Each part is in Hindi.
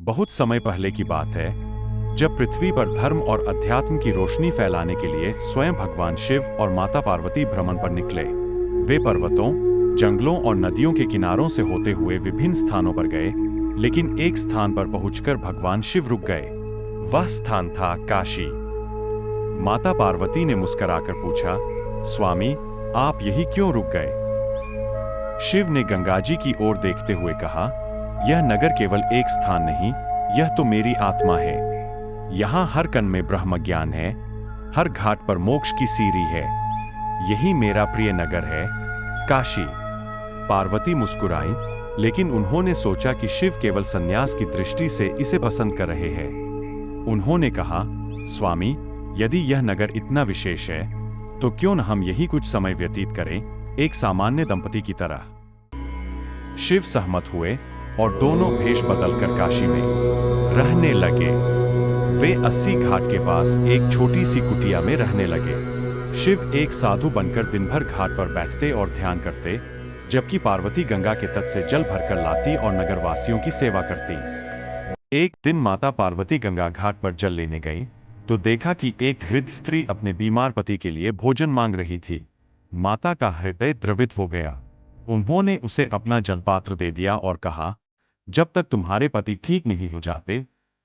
बहुत समय पहले की बात है, जब पृथ्वी पर धर्म और अध्यात्म की रोशनी फैलाने के लिए स्वयं भगवान शिव और माता पार्वती भ्रमण पर निकले। वे पर्वतों, जंगलों और नदियों के किनारों से होते हुए विभिन्न स्थानों पर गए, लेकिन एक स्थान पर पहुंचकर भगवान शिव रुक गए। वह स्थान था काशी। माता पार्वती ने मुस्कुराकर पूछा, स्वामी, आप यही क्यों रुक गए? शिव ने गंगा जी की ओर देखते हुए कहा, यह नगर केवल एक स्थान नहीं, यह तो मेरी आत्मा है। यहाँ हर कण में ब्रह्म ज्ञान है, हर घाट पर मोक्ष की सीढ़ी है। यही मेरा प्रिय नगर है, काशी। पार्वती मुस्कुराई, लेकिन उन्होंने सोचा कि शिव केवल संन्यास की दृष्टि से इसे पसंद कर रहे हैं। उन्होंने कहा, स्वामी, यदि यह नगर इतना विशेष है, तो क्यों न हम यही कुछ समय व्यतीत करें, एक सामान्य दंपति की तरह। शिव सहमत हुए और दोनों भेष बदलकर काशी में रहने लगे। वे 80 घाट के पास एक छोटी सी कुटिया में रहने लगे। शिव एक साधु बनकर दिन भर घाट पर बैठते और ध्यान करते, जबकि पार्वती गंगा के तट से जल भरकर लाती और नगरवासियों की सेवा करती। एक दिन माता पार्वती गंगा घाट पर जल लेने गई, तो देखा कि एक वृद्ध स्त्री अपने बीमार पति के लिए भोजन मांग रही थी। माता का हृदय द्रवित हो गया। उन्होंने उसे अपना जलपात्र दे दिया और कहा, जब तक तुम्हारे पति ठीक नहीं हो जाते,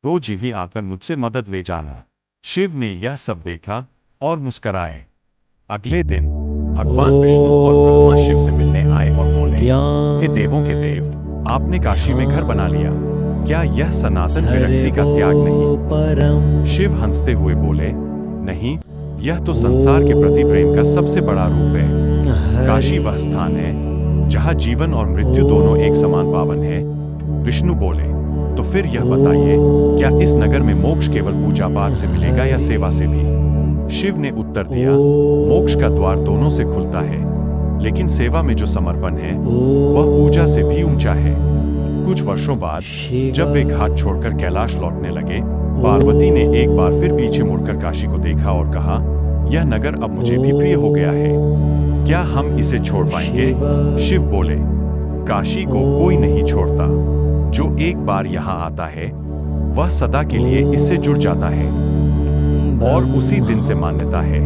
रोज ही आकर मुझसे मदद ले जाना। शिव ने यह सब देखा और मुस्कुराए। अगले दिन भगवान विष्णु और ब्रह्मा शिव से मिलने आए और बोले, हे देवों के देव, आपने काशी में घर बना लिया, क्या यह सनातन विरक्ति का त्याग नहीं? शिव हंसते हुए बोले, नहीं, यह तो संसार के प्रति प्रेम का सबसे बड़ा रूप है। काशी वह स्थान है जहाँ जीवन और मृत्यु दोनों एक समान पावन है। विष्णु बोले, तो फिर यह बताइए, क्या इस नगर में मोक्ष केवल पूजा पाठ से मिलेगा या सेवा से भी? शिव ने उत्तर दिया, मोक्ष का द्वार दोनों से खुलता है, लेकिन सेवा में जो समर्पण है वह पूजा से भी ऊंचा है। कुछ वर्षों बाद जब वे घाट छोड़कर कैलाश लौटने लगे, पार्वती ने एक बार फिर पीछे मुड़कर काशी को देखा और कहा, यह नगर अब मुझे भी प्रिय हो गया है, क्या हम इसे छोड़ पाएंगे? शिव बोले, काशी को कोई नहीं छोड़ता, जो एक बार यहाँ आता है वह सदा के लिए इससे जुड़ जाता है। और उसी दिन से मान्यता है,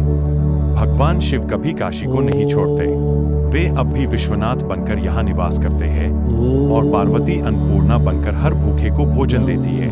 भगवान शिव कभी काशी को नहीं छोड़ते। वे अब भी विश्वनाथ बनकर यहाँ निवास करते हैं और पार्वती अन्नपूर्णा बनकर हर भूखे को भोजन देती है।